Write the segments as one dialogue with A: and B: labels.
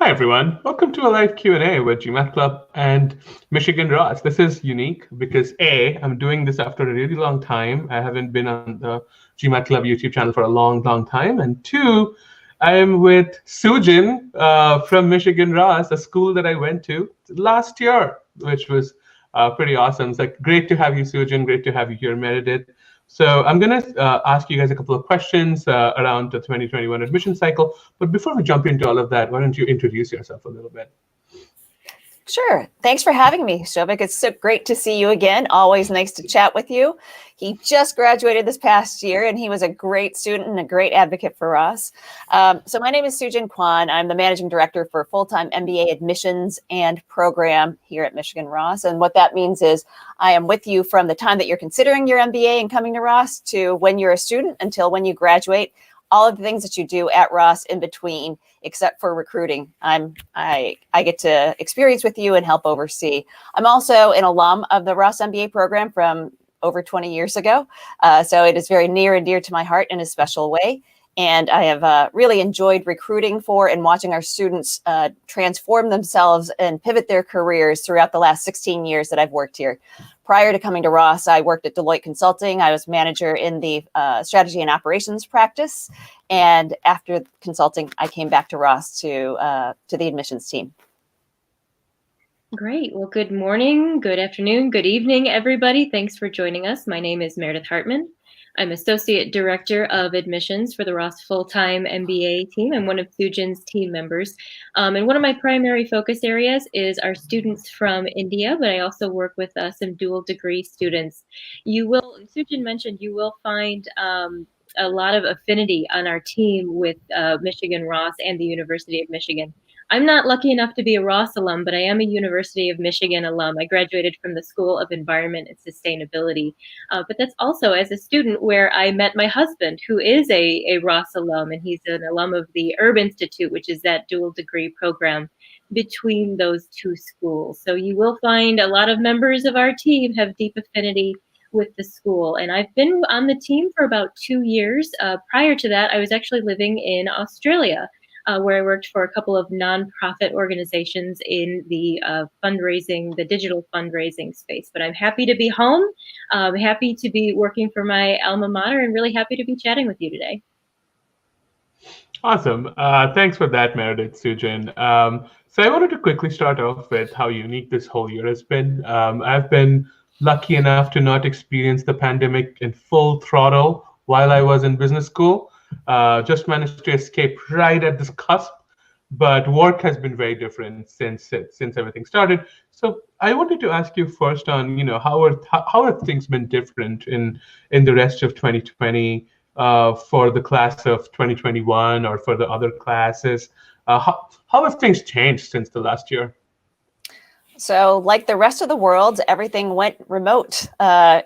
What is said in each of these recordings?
A: Hi, everyone. Welcome to a live Q&A with GMAT Club and Michigan Ross. This is unique because A, I'm doing this after a really long time. I haven't been on the GMAT Club YouTube channel for a long time. And two, I am with Soojin from Michigan Ross, a school that I went to last year, which was pretty awesome. It's like great to have you, Soojin. Great to have you here, Meredith. So I'm going to ask you guys a couple of questions around the 2021 admission cycle. But before we jump into all of that, why don't you introduce yourself a little bit?
B: Sure. Thanks for having me, Souvik. It's so great to see you again. Always nice to chat with you. He just graduated this past year, and he was a great student and a great advocate for us. So my name is Soojin Kwon. I'm the Managing Director for full-time MBA Admissions and Program here at Michigan Ross. And what that means is I am with you from the time that you're considering your MBA and coming to Ross to when you're a student until when you graduate. All of the things that you do at Ross in between, except for recruiting, I get to experience with you and help oversee. I'm also an alum of the Ross MBA program from over 20 years ago. So it is very near and dear to my heart in a special way. And I have really enjoyed recruiting for and watching our students transform themselves and pivot their careers throughout the last 16 years that I've worked here. Prior to coming to Ross, I worked at Deloitte Consulting. I was manager in the strategy and operations practice. And after consulting, I came back to Ross to the admissions team.
C: Great. Well, good morning, good afternoon, good evening, everybody. Thanks for joining us. My name is Meredith Hartmann. I'm Associate Director of Admissions for the Ross full-time MBA team. I'm one of Soojin's team members. And one of my primary focus areas is our students from India, but I also work with some dual degree students. Soojin mentioned, you will find a lot of affinity on our team with Michigan Ross and the University of Michigan. I'm not lucky enough to be a Ross alum, but I am a University of Michigan alum. I graduated from the School of Environment and Sustainability. But that's also as a student where I met my husband, who is a Ross alum, and he's an alum of the Herb Institute, which is that dual degree program between those two schools. So you will find a lot of members of our team have deep affinity with the school. And I've been on the team for about 2 years. Prior to that, I was actually living in Australia, where I worked for a couple of nonprofit organizations in the the digital fundraising space. But I'm happy to be home, happy to be working for my alma mater, and really happy to be chatting with you today.
A: Awesome. Thanks for that, Meredith, Soojin. So I wanted to quickly start off with how unique this whole year has been. I've been lucky enough to not experience the pandemic in full throttle while I was in business school. Just managed to escape right at this cusp, but work has been very different since everything started. So I wanted to ask you first on, how are things been different in the rest of 2020 for the class of 2021 or for the other classes? How have things changed since the last year?
B: So like the rest of the world, everything went remote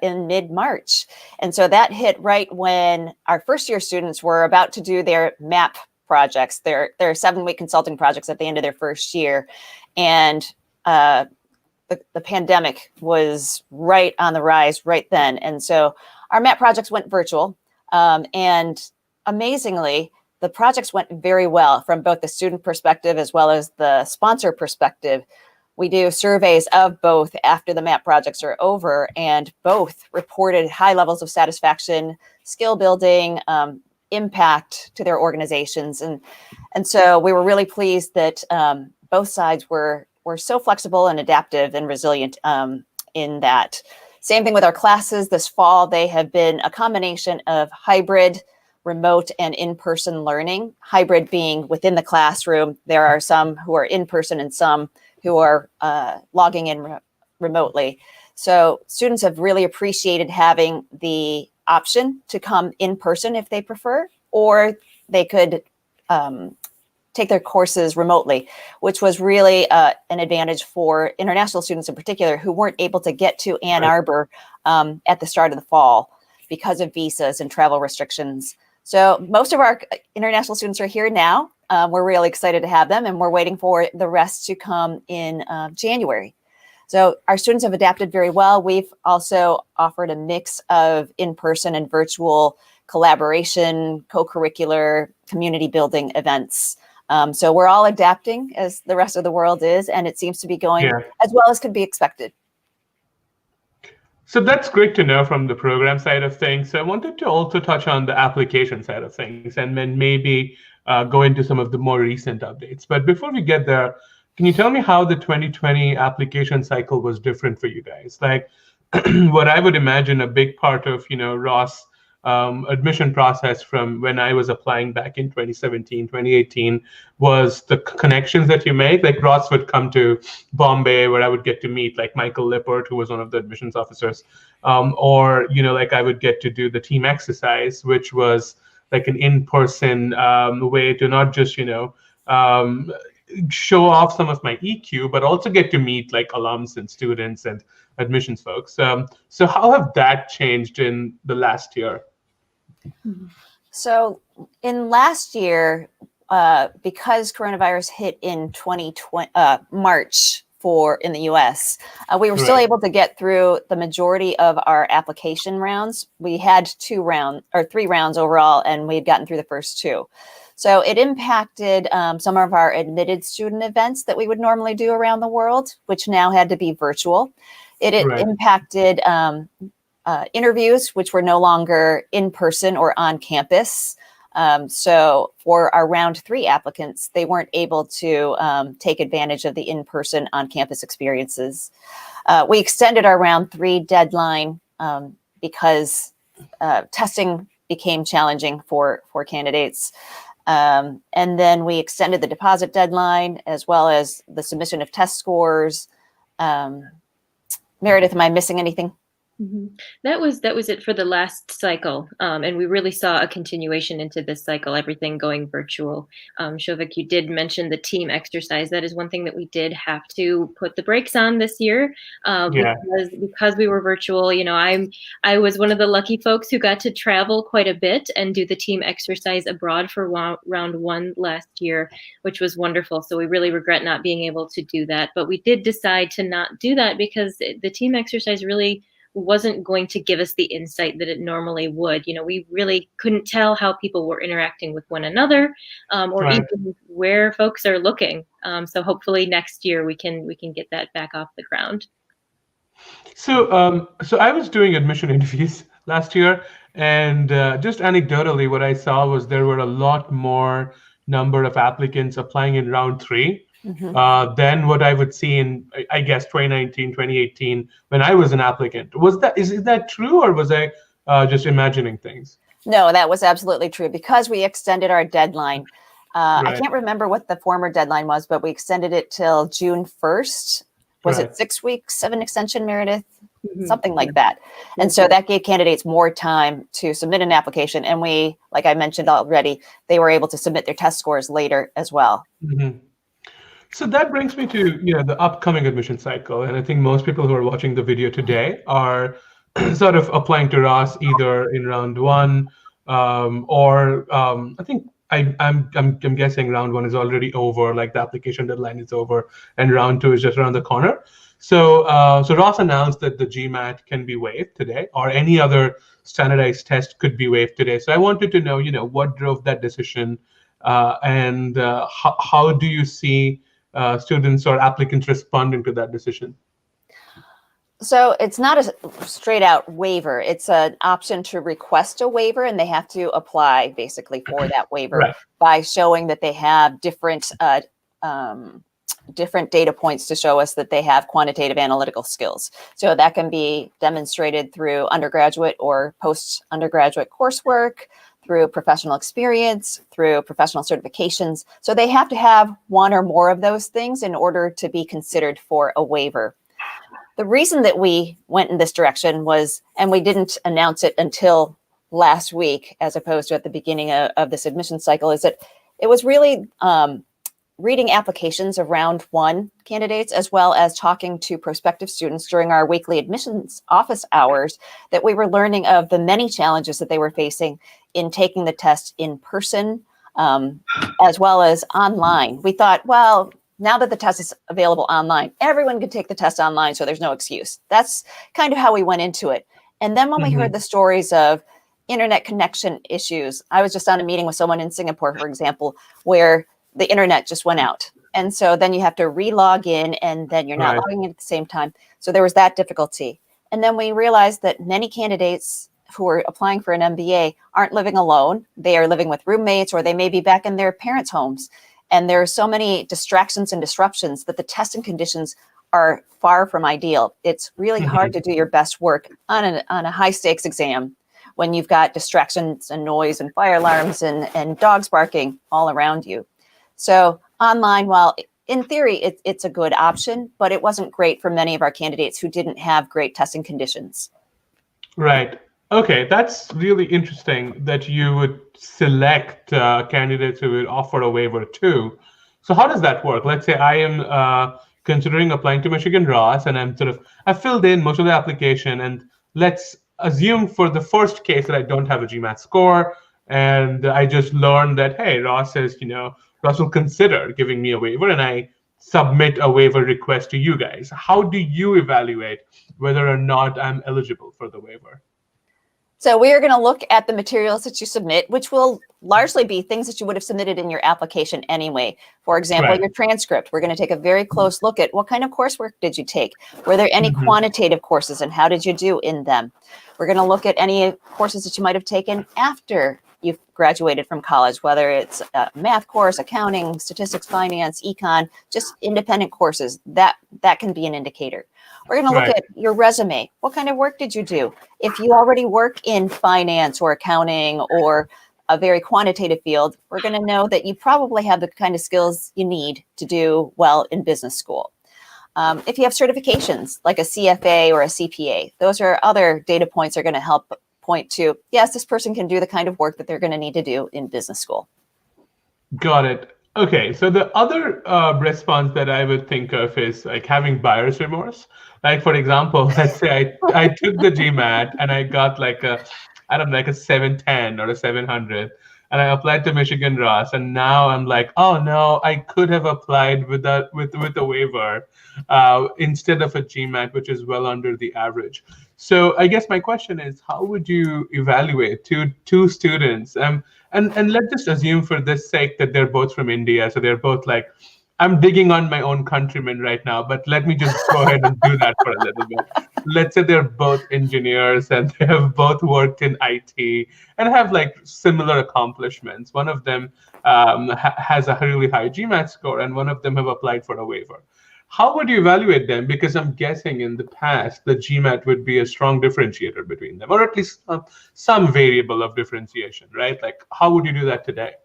B: in mid-March. And so that hit right when our first year students were about to do their MAP projects, their 7-week consulting projects at the end of their first year. And the pandemic was right on the rise right then. And so our MAP projects went virtual. And amazingly, the projects went very well from both the student perspective as well as the sponsor perspective. We do surveys of both after the MAP projects are over, and both reported high levels of satisfaction, skill building, impact to their organizations. And so we were really pleased that both sides were so flexible and adaptive and resilient in that. Same thing with our classes this fall. They have been a combination of hybrid, remote, and in-person learning. Hybrid being within the classroom. There are some who are in person and some who are logging in remotely. So students have really appreciated having the option to come in person if they prefer, or they could take their courses remotely, which was really an advantage for international students in particular who weren't able to get to Ann Arbor at the start of the fall because of visas and travel restrictions. So most of our international students are here now. We're really excited to have them, and we're waiting for the rest to come in January. So our students have adapted very well. We've also offered a mix of in-person and virtual collaboration, co-curricular, community building events So we're all adapting as the rest of the world is, and it seems to be going as well as could be expected.
A: So that's great to know from the program side of things. So I wanted to also touch on the application side of things and then maybe go into some of the more recent updates. But before we get there, can you tell me how the 2020 application cycle was different for you guys? Like what I would imagine a big part of, Ross admission process from when I was applying back in 2017, 2018 was the connections that you make. Like Ross would come to Bombay where I would get to meet like Michael Lippert, who was one of the admissions officers. Or, like I would get to do the team exercise, which was like an in-person way to not just, show off some of my EQ, but also get to meet like alums and students and admissions folks. So how have that changed in the last year?
B: So in last year, because coronavirus hit in 2020 March in the US, we were still able to get through the majority of our application rounds. We had 3 rounds overall, and we had gotten through the first 2. So it impacted some of our admitted student events that we would normally do around the world, which now had to be virtual. It impacted interviews, which were no longer in person or on campus. So for our round 3 applicants, they weren't able to take advantage of the in-person on-campus experiences. We extended our round 3 deadline because testing became challenging for candidates. And then we extended the deposit deadline as well as the submission of test scores. Meredith, am I missing anything?
C: Mm-hmm. That was it for the last cycle, and we really saw a continuation into this cycle, everything going virtual. Souvik, you did mention the team exercise. That is one thing that we did have to put the brakes on this year because we were virtual. I was one of the lucky folks who got to travel quite a bit and do the team exercise abroad for round 1 last year, which was wonderful. So we really regret not being able to do that, but we did decide to not do that because the team exercise really wasn't going to give us the insight that it normally would. We really couldn't tell how people were interacting with one another, or even where folks are looking. So hopefully next year we can get that back off the ground.
A: So I was doing admission interviews last year, and just anecdotally, what I saw was there were a lot more number of applicants applying in round 3. Then what I would see in, I guess, 2019, 2018, when I was an applicant. Is that true, or was I just imagining things?
B: No, that was absolutely true. Because we extended our deadline. I can't remember what the former deadline was, but we extended it till June 1st. Was it 6 weeks of an extension, Meredith? Something like that. And so that gave candidates more time to submit an application. And we, like I mentioned already, they were able to submit their test scores later as well.
A: So that brings me to the upcoming admission cycle, and I think most people who are watching the video today are sort of applying to Ross either in round 1 or I think I'm guessing round 1 is already over, like the application deadline is over, and round 2 is just around the corner. So Ross announced that the GMAT can be waived today, or any other standardized test could be waived today. So I wanted to know what drove that decision, and how do you see students or applicants responding to that decision?
B: So it's not a straight out waiver. It's an option to request a waiver, and they have to apply basically for that waiver by showing that they have different data points to show us that they have quantitative analytical skills. So that can be demonstrated through undergraduate or post-undergraduate coursework, through professional experience, through professional certifications. So they have to have one or more of those things in order to be considered for a waiver. The reason that we went in this direction was, and we didn't announce it until last week, as opposed to at the beginning of this admission cycle, is that it was really reading applications of round 1 candidates, as well as talking to prospective students during our weekly admissions office hours, that we were learning of the many challenges that they were facing in taking the test in person, as well as online. We thought, well, now that the test is available online, everyone can take the test online, so there's no excuse. That's kind of how we went into it. And then when we heard the stories of internet connection issues, I was just on a meeting with someone in Singapore, for example, where the internet just went out. And so then you have to re-log in, and then you're not logging in at the same time. So there was that difficulty. And then we realized that many candidates who are applying for an MBA aren't living alone. They are living with roommates, or they may be back in their parents' homes. And there are so many distractions and disruptions that the testing conditions are far from ideal. It's really hard to do your best work on a high stakes exam when you've got distractions and noise and fire alarms and dogs barking all around you. So online, while in theory it's a good option, but it wasn't great for many of our candidates who didn't have great testing conditions.
A: Right. Okay, that's really interesting that you would select candidates who would offer a waiver too. So how does that work? Let's say I am considering applying to Michigan Ross, and I filled in most of the application, and let's assume for the first case that I don't have a GMAT score, and I just learned that, hey, Ross says, Ross will consider giving me a waiver, and I submit a waiver request to you guys. How do you evaluate whether or not I'm eligible for the waiver?
B: So we are going to look at the materials that you submit, which will largely be things that you would have submitted in your application anyway. For example, your transcript. We're going to take a very close look at what kind of coursework did you take? Were there any quantitative courses, and how did you do in them? We're going to look at any courses that you might have taken after you've graduated from college, whether it's a math course, accounting, statistics, finance, econ, just independent courses. That can be an indicator. We're going to look at your resume. What kind of work did you do? If you already work in finance or accounting or a very quantitative field, we're going to know that you probably have the kind of skills you need to do well in business school. If you have certifications like a CFA or a CPA, those are other data points that are going to help point to, yes, this person can do the kind of work that they're going to need to do in business school.
A: Got it. Okay, so the other response that I would think of is like having buyer's remorse. Like, for example, let's say I took the GMAT and I got like a 710 or a 700, and I applied to Michigan Ross, and now I'm like, oh no, I could have applied with a waiver instead of a GMAT, which is well under the average. So I guess my question is, how would you evaluate two students? And let's just assume for this sake that they're both from India, so they're both like, I'm digging on my own countrymen right now, but let me just go ahead and do that for a little bit. Let's say they're both engineers and they have both worked in IT and have like similar accomplishments. One of them has a really high GMAT score, and one of them have applied for a waiver. How would you evaluate them? Because I'm guessing in the past, the GMAT would be a strong differentiator between them, or at least some variable of differentiation, right? Like, how would you do that today?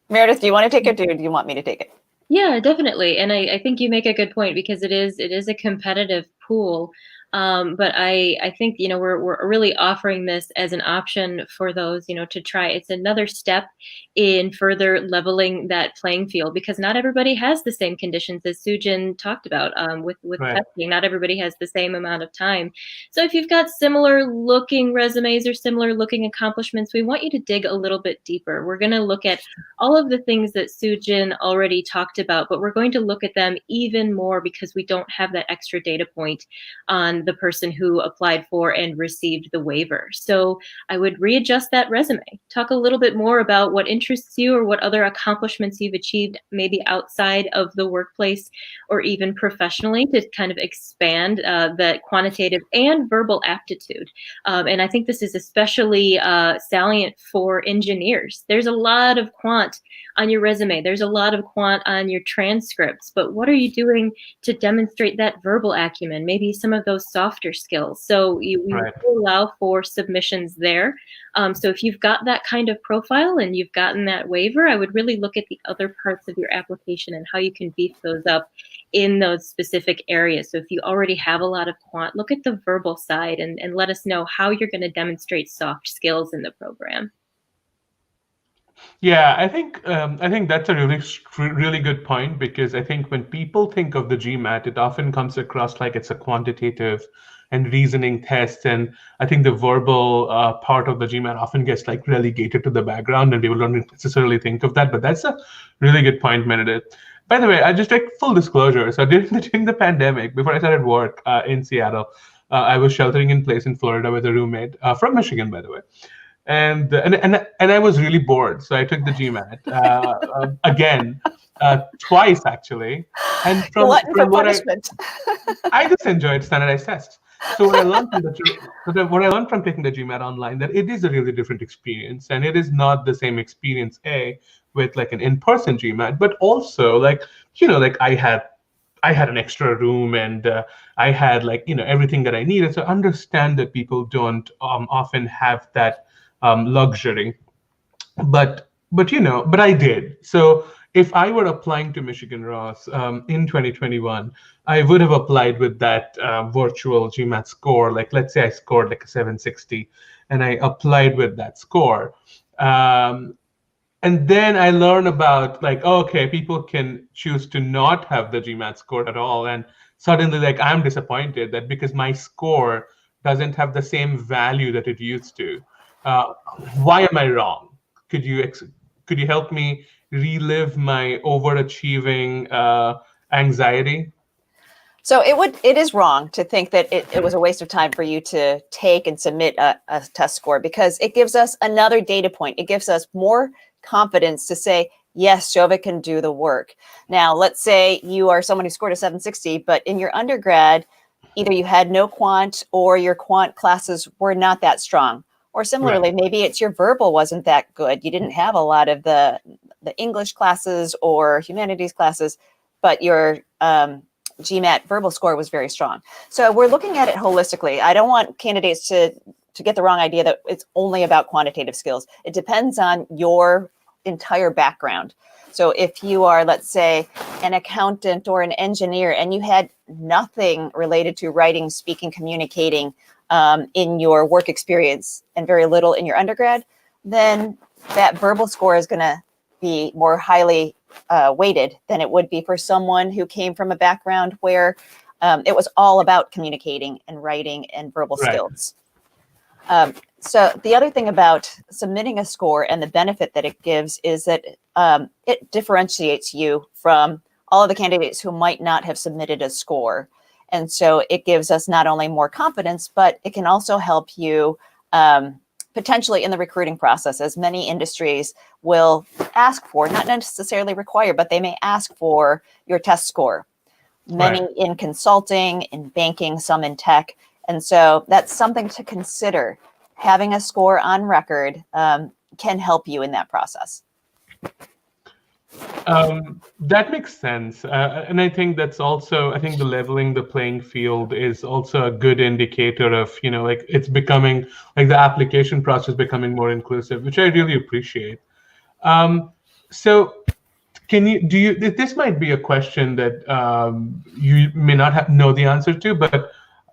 B: Meredith, do you want to take it, or do you want me to take it?
C: Yeah, definitely. And I think you make a good point, because it is a competitive pool. But I think, we're really offering this as an option for those, to try. It's another step in further leveling that playing field, because not everybody has the same conditions as Soojin talked about with testing. Not everybody has the same amount of time. So if you've got similar looking resumes or similar looking accomplishments, we want you to dig a little bit deeper. We're going to look at all of the things that Soojin already talked about, but we're going to look at them even more because we don't have that extra data point on the person who applied for and received the waiver. So I would readjust that resume. Talk a little bit more about what interests you or what other accomplishments you've achieved, maybe outside of the workplace or even professionally, to kind of expand that quantitative and verbal aptitude. And I think this is especially salient for engineers. There's a lot of quant on your resume. There's a lot of quant on your transcripts, but what are you doing to demonstrate that verbal acumen, maybe some of those softer skills? So we allow for submissions there. So if you've got that kind of profile and you've gotten that waiver, I would really look at the other parts of your application and how you can beef those up in those specific areas. So if you already have a lot of quant, look at the verbal side and let us know how you're going to demonstrate soft skills in the program.
A: Yeah, I think that's a really good point, because I think when people think of the GMAT, it often comes across like it's a quantitative and reasoning test, and I think the verbal part of the GMAT often gets like relegated to the background, and people don't necessarily think of that. But that's a really good point, Meredith. By the way, I just like full disclosure. So during the pandemic, before I started work in Seattle, I was sheltering in place in Florida with a roommate from Michigan, by the way. and I was really bored, so I took the GMAT again, twice actually. And
B: Glutton for
A: from what
B: punishment.
A: I just enjoyed standardized tests. So what I learned from what I learned from taking the GMAT online, that it is a really different experience, and it is not the same experience with like an in-person GMAT, but also like like I had an extra room, and I had like everything that I needed. So I understand that people don't often have that luxury, but I did. So if I were applying to Michigan Ross in 2021, I would have applied with that virtual GMAT score. Like, let's say I scored like a 760, and I applied with that score. And then I learn about like, okay, people can choose to not have the GMAT score at all. And suddenly, like, I'm disappointed that because my score doesn't have the same value that it used to. Why am I wrong? Could you help me relive my overachieving anxiety?
B: So it is wrong to think that it was a waste of time for you to take and submit a test score, because it gives us another data point. It gives us more confidence to say, yes, Souvik can do the work. Now, let's say you are someone who scored a 760, but in your undergrad, either you had no quant or your quant classes were not that strong. Or similarly, maybe it's your verbal wasn't that good. You didn't have a lot of the English classes or humanities classes, but your GMAT verbal score was very strong. So we're looking at it holistically. I don't want candidates to get the wrong idea that it's only about quantitative skills. It depends on your entire background. So if you are, let's say, an accountant or an engineer, and you had nothing related to writing, speaking, communicating in your work experience and very little in your undergrad, then that verbal score is going to be more highly weighted than it would be for someone who came from a background where it was all about communicating and writing and verbal skills. So the other thing about submitting a score and the benefit that it gives is that it differentiates you from all of the candidates who might not have submitted a score. And so it gives us not only more confidence, but it can also help you potentially in the recruiting process, as many industries will ask for, not necessarily require, but they may ask for your test score. Many in consulting, in banking, some in tech. And so that's something to consider. Having a score on record can help you in that process.
A: That makes sense. And I think that's also, I think the leveling the playing field is also a good indicator of, like it's becoming, like the application process becoming more inclusive, which I really appreciate. So this might be a question that you may not know the answer to, but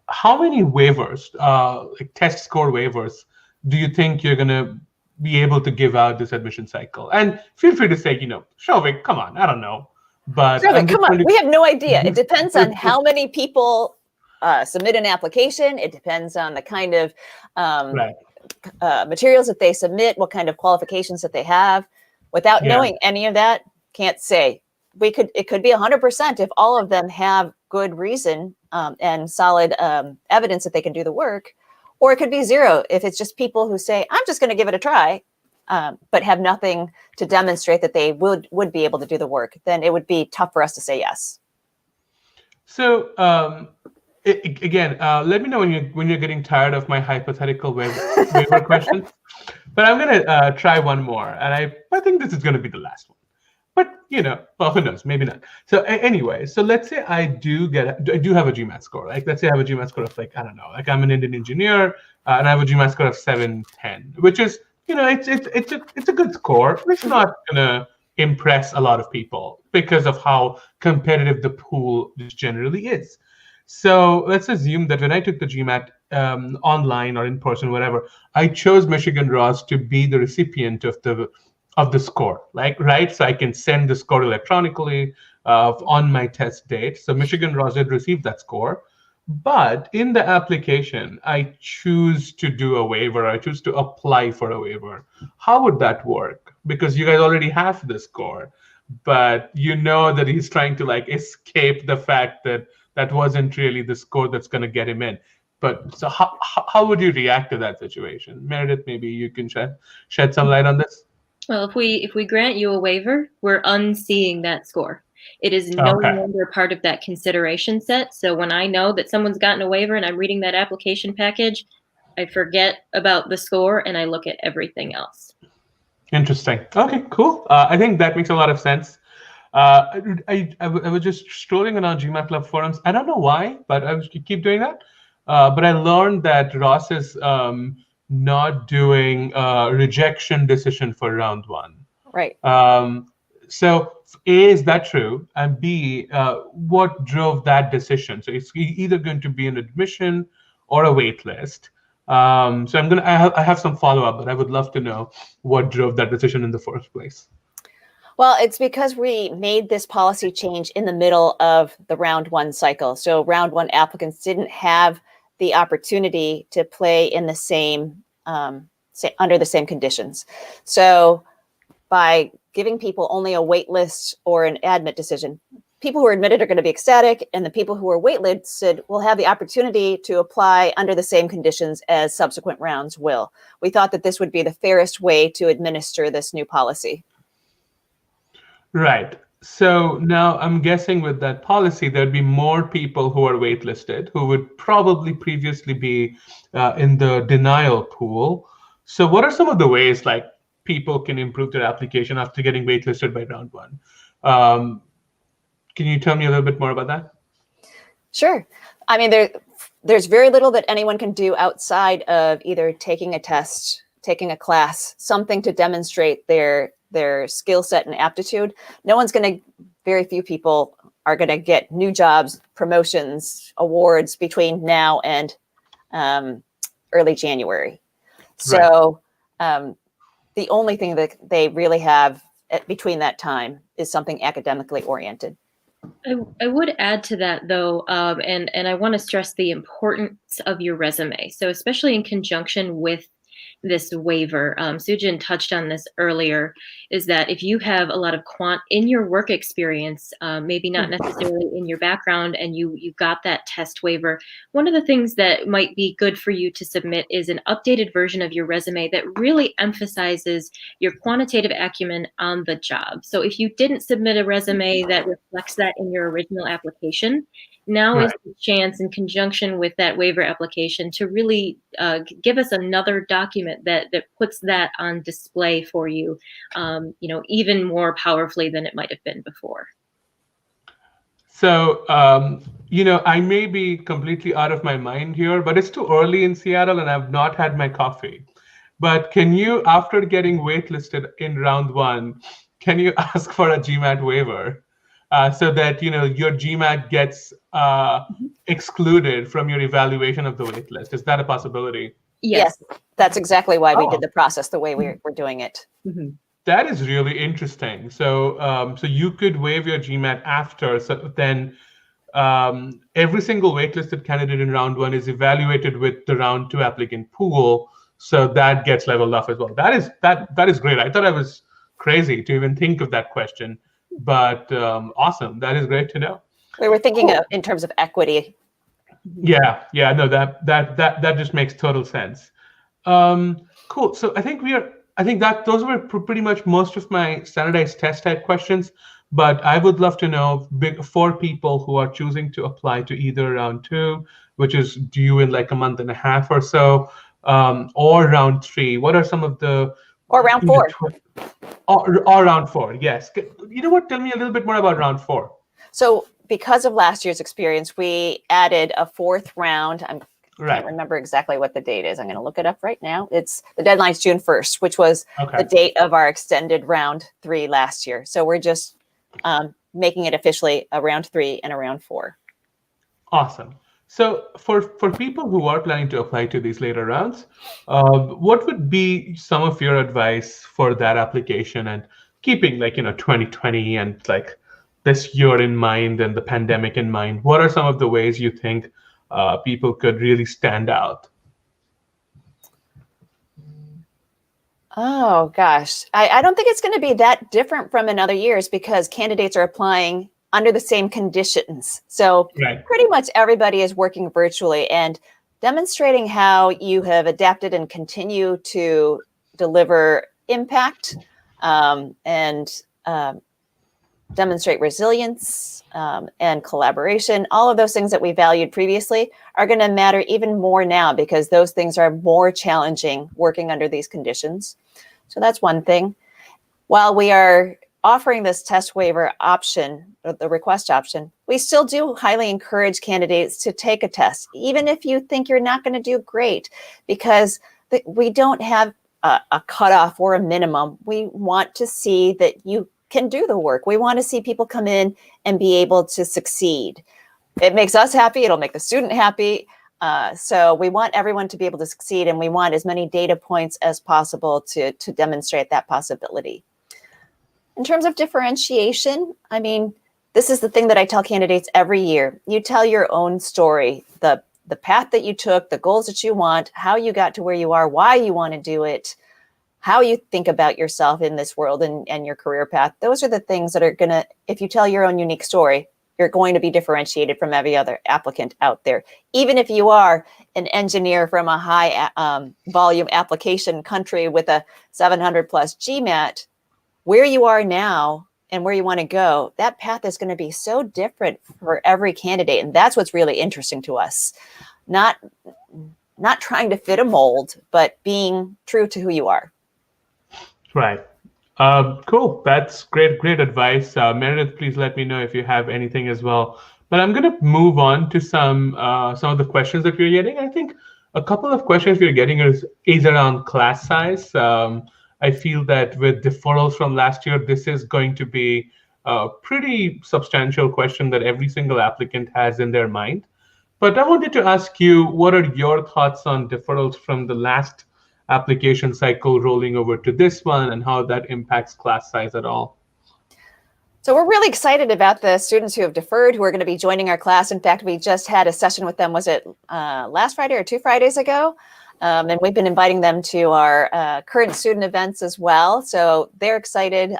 A: how many waivers, like test score waivers, do you think you're going to be able to give out this admission cycle? And feel free to say, Souvik, come on, I don't know. But
B: Souvik, come on, we have no idea. It depends on how many people submit an application. It depends on the kind of materials that they submit, what kind of qualifications that they have. Without knowing any of that, can't say. It could be 100% if all of them have good reason and solid evidence that they can do the work. Or it could be 0 if it's just people who say, I'm just going to give it a try, but have nothing to demonstrate that they would be able to do the work. Then it would be tough for us to say yes.
A: So again, let me know when you're getting tired of my hypothetical waiver questions. But I'm going to try one more, and I think this is going to be the last one. But well, who knows? Maybe not. So anyway, so let's say I do have a GMAT score. Like let's say I have a GMAT score of like, I don't know, like I'm an Indian engineer, and I have a GMAT score of 710, which is it's a good score. It's not gonna impress a lot of people because of how competitive the pool generally is. So let's assume that when I took the GMAT online or in person, whatever, I chose Michigan Ross to be the recipient of the score, right? So I can send the score electronically on my test date. So Michigan Ross did receive that score. But in the application, I choose to do a waiver. I choose to apply for a waiver. How would that work? Because you guys already have the score, but that he's trying to like escape the fact that that wasn't really the score that's going to get him in. But so how would you react to that situation? Meredith, maybe you can shed some light on this.
C: Well, if we grant you a waiver, we're unseeing that score. It is no longer part of that consideration set. So when I know that someone's gotten a waiver and I'm reading that application package, I forget about the score and I look at everything else.
A: Interesting. Okay, cool. I think that makes a lot of sense. I was just strolling around GMAT Club forums. I don't know why, but I keep doing that. But I learned that Ross is not doing rejection decision for round one.
B: Right.
A: So A, is that true? And B, what drove that decision? So it's either going to be an admission or a wait list. So I have some follow-up, but I would love to know what drove that decision in the first place.
B: Well, it's because we made this policy change in the middle of the round one cycle. So round one applicants didn't have the opportunity to play in the same, under the same conditions. So by giving people only a wait list or an admit decision, people who are admitted are going to be ecstatic, and the people who are waitlisted will have the opportunity to apply under the same conditions as subsequent rounds will. We thought that this would be the fairest way to administer this new policy.
A: Right. So now I'm guessing with that policy, there'd be more people who are waitlisted who would probably previously be in the denial pool. So what are some of the ways like people can improve their application after getting waitlisted by round one? Can you tell me a little bit more about that?
B: Sure. I mean, there's very little that anyone can do outside of either taking a test, taking a class, something to demonstrate their skill set and aptitude. Very few people are going to get new jobs, promotions, awards between now and early January. So the only thing that they really have between that time is something academically oriented.
C: I would add to that, though, and I want to stress the importance of your resume. So especially in conjunction with this waiver, Soojin touched on this earlier, is that if you have a lot of quant in your work experience, maybe not necessarily in your background, and you got that test waiver, one of the things that might be good for you to submit is an updated version of your resume that really emphasizes your quantitative acumen on the job. So if you didn't submit a resume that reflects that in your original application, now is the chance, in conjunction with that waiver application, to really give us another document that puts that on display for you, even more powerfully than it might have been before.
A: So, I may be completely out of my mind here, but it's too early in Seattle and I've not had my coffee. But can you, after getting waitlisted in round one, can you ask for a GMAT waiver? So that your GMAT gets excluded from your evaluation of the waitlist. Is that a possibility?
B: Yes, that's exactly why we did the process the way we're doing it.
C: Mm-hmm.
A: That is really interesting. So you could waive your GMAT after. So then every single waitlisted candidate in round one is evaluated with the round two applicant pool. So that gets leveled off as well. That is great. I thought I was crazy to even think of that question. But awesome. That is great to know.
B: We were thinking of in terms of equity.
A: Yeah. No, that just makes total sense. Cool. So I think those were pretty much most of my standardized test type questions. But I would love to know for people who are choosing to apply to either round two, which is due in like a month and a half or so, or round three. What are some of the
B: or round four?
A: Or round four, yes. You know what? Tell me a little bit more about round four.
B: So because of last year's experience, we added a fourth round. I can't remember exactly what the date is. I'm going to look it up right now. The deadline's June 1st, which was the date of our extended round three last year. So we're just making it officially a round three and a round four.
A: Awesome. So for people who are planning to apply to these later rounds, what would be some of your advice for that application, and keeping 2020 and like this year in mind and the pandemic in mind? What are some of the ways you think people could really stand out?
B: Oh, gosh. I don't think it's going to be that different from in other years because candidates are applying under the same conditions. So pretty much everybody is working virtually, and demonstrating how you have adapted and continue to deliver impact and demonstrate resilience and collaboration. All of those things that we valued previously are going to matter even more now because those things are more challenging working under these conditions. So that's one thing. While we are offering this test waiver option, or the request option, we still do highly encourage candidates to take a test, even if you think you're not going to do great, because we don't have a cutoff or a minimum. We want to see that you can do the work. We want to see people come in and be able to succeed. It makes us happy. It'll make the student happy. So we want everyone to be able to succeed, and we want as many data points as possible to demonstrate that possibility. In terms of differentiation, I mean, this is the thing that I tell candidates every year. You tell your own story, the path that you took, the goals that you want, how you got to where you are, why you want to do it, how you think about yourself in this world and your career path. Those are the things that are going to, if you tell your own unique story, you're going to be differentiated from every other applicant out there. Even if you are an engineer from a high volume application country with a 700 plus GMAT, where you are now and where you want to go, that path is going to be so different for every candidate. And that's what's really interesting to us. Not trying to fit a mold, but being true to who you are.
A: Right. Cool. That's great advice. Meredith, please let me know if you have anything as well. But I'm going to move on to some of the questions that we're getting. I think a couple of questions we're getting is around class size. I feel that with deferrals from last year, this is going to be a pretty substantial question that every single applicant has in their mind. But I wanted to ask you, what are your thoughts on deferrals from the last application cycle rolling over to this one and how that impacts class size at all?
B: So we're really excited about the students who have deferred, who are going to be joining our class. In fact, we just had a session with them, was it last Friday or 2 Fridays ago? And we've been inviting them to our current student events as well. So they're excited.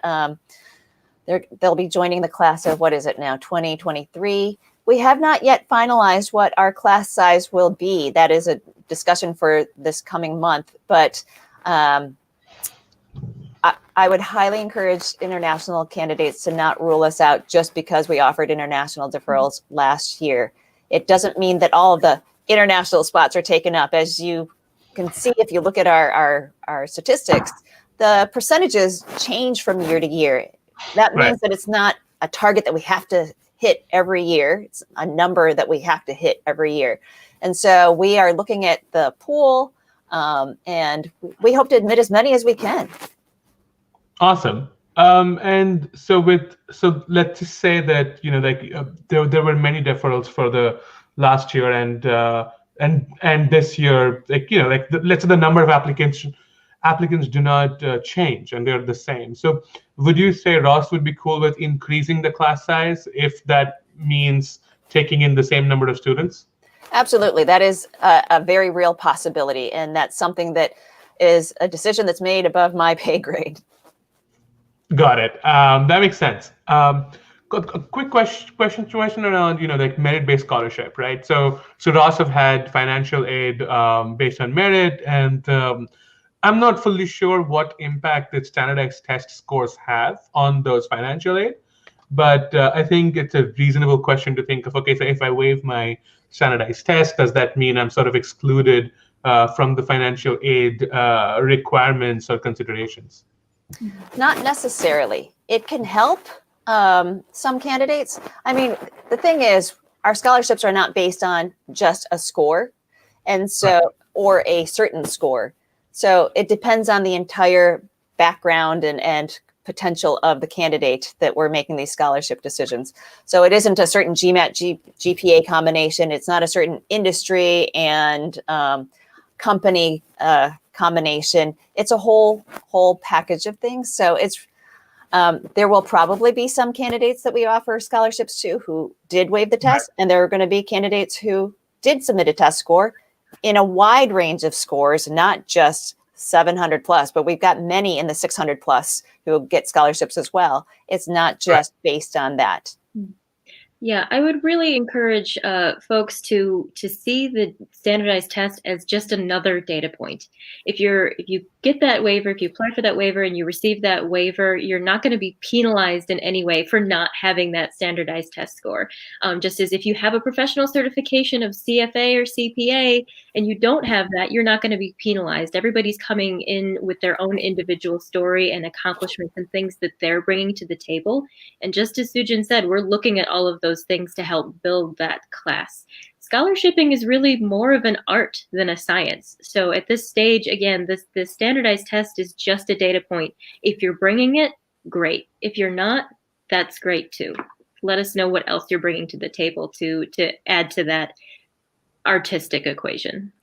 B: They'll be joining the class of, what is it now, 2023. We have not yet finalized what our class size will be. That is a discussion for this coming month. But I would highly encourage international candidates to not rule us out just because we offered international deferrals last year. It doesn't mean that all of the international spots are taken up. As you can see, if you look at our statistics, the percentages change from year to year. That means that it's not a target that we have to hit every year. It's a number that we have to hit every year. And so we are looking at the pool and we hope to admit as many as we can. Awesome.
A: And so let's just say that, there were many deferrals for the last year and this year, let's say the number of applicants do not change and they're the same. So would you say Ross would be cool with increasing the class size if that means taking in the same number of students?
B: Absolutely. That is a very real possibility. And that's something that is a decision that's made above my pay grade.
A: Got it. That makes sense. A quick question around, merit-based scholarship, right? So Ross have had financial aid based on merit, and I'm not fully sure what impact the standardized test scores have on those financial aid, but I think it's a reasonable question to think of, okay, so if I waive my standardized test, does that mean I'm sort of excluded from the financial aid requirements or considerations?
B: Not necessarily. It can help some candidates. I mean, the thing is, our scholarships are not based on just a score, and so or a certain score. So it depends on the entire background and potential of the candidate that we're making these scholarship decisions. So it isn't a certain GMAT GPA combination. It's not a certain industry and company combination. It's a whole package of things. So it's there will probably be some candidates that we offer scholarships to who did waive the test, and there are going to be candidates who did submit a test score in a wide range of scores, not just 700 plus, but we've got many in the 600 plus who get scholarships as well. It's not just based on that.
C: Yeah, I would really encourage folks to see the standardized test as just another data point. If you get that waiver, if you apply for that waiver and you receive that waiver, you're not going to be penalized in any way for not having that standardized test score. Just as if you have a professional certification of CFA or CPA and you don't have that, you're not going to be penalized. Everybody's coming in with their own individual story and accomplishments and things that they're bringing to the table. And just as Soojin said, we're looking at all of those things to help build that class. Scholarshiping is really more of an art than a science. So at this stage, again, this standardized test is just a data point. If you're bringing it, great. If you're not, that's great too. Let us know what else you're bringing to the table to add to that artistic equation.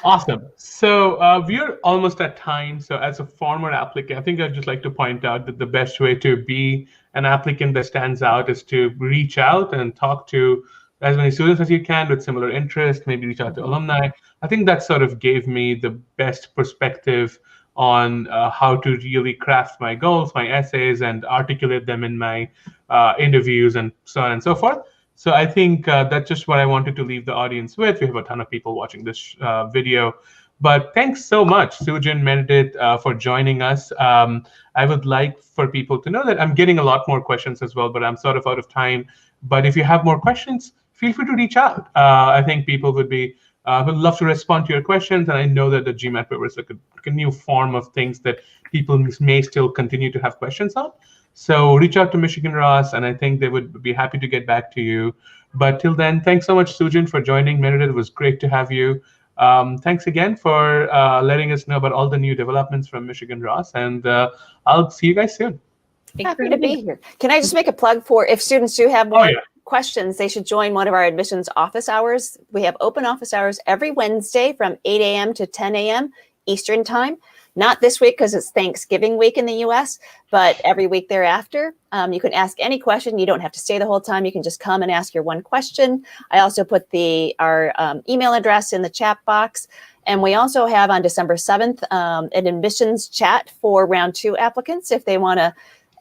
A: Awesome. So we're almost at time. So as a former applicant, I think I'd just like to point out that the best way to be an applicant that stands out is to reach out and talk to as many students as you can with similar interests, maybe reach out to alumni. I think that sort of gave me the best perspective on how to really craft my goals, my essays, and articulate them in my interviews and so on and so forth. So I think that's just what I wanted to leave the audience with. We have a ton of people watching this video. But thanks so much, Soojin, Meredith, for joining us. I would like for people to know that I'm getting a lot more questions as well, but I'm sort of out of time. But if you have more questions, feel free to reach out. I think people would love to respond to your questions. And I know that the GMAT paper is like a new form of things that people may still continue to have questions on. So reach out to Michigan Ross, and I think they would be happy to get back to you. But till then, thanks so much, Soojin, for joining. Meredith, it was great to have you. Thanks again for letting us know about all the new developments from Michigan Ross, and I'll see you guys soon.
B: Happy to be here. Can I just make a plug for if students do have more questions, they should join one of our admissions office hours. We have open office hours every Wednesday from 8 a.m. to 10 a.m. Eastern time. Not this week because it's Thanksgiving week in the US, but every week thereafter. You can ask any question. You don't have to stay the whole time. You can just come and ask your one question. I also put our email address in the chat box. And we also have on December 7th an admissions chat for round 2 applicants. If they want to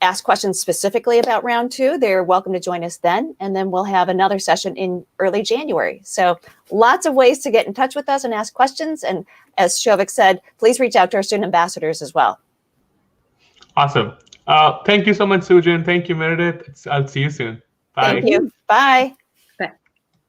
B: ask questions specifically about round 2, they're welcome to join us then. And then we'll have another session in early January. So lots of ways to get in touch with us and ask questions. And as Souvik said, please reach out to our student ambassadors as well.
A: Awesome. Thank you so much, Soojin. Thank you, Meredith. I'll see you soon. Bye.
B: Thank you. Bye.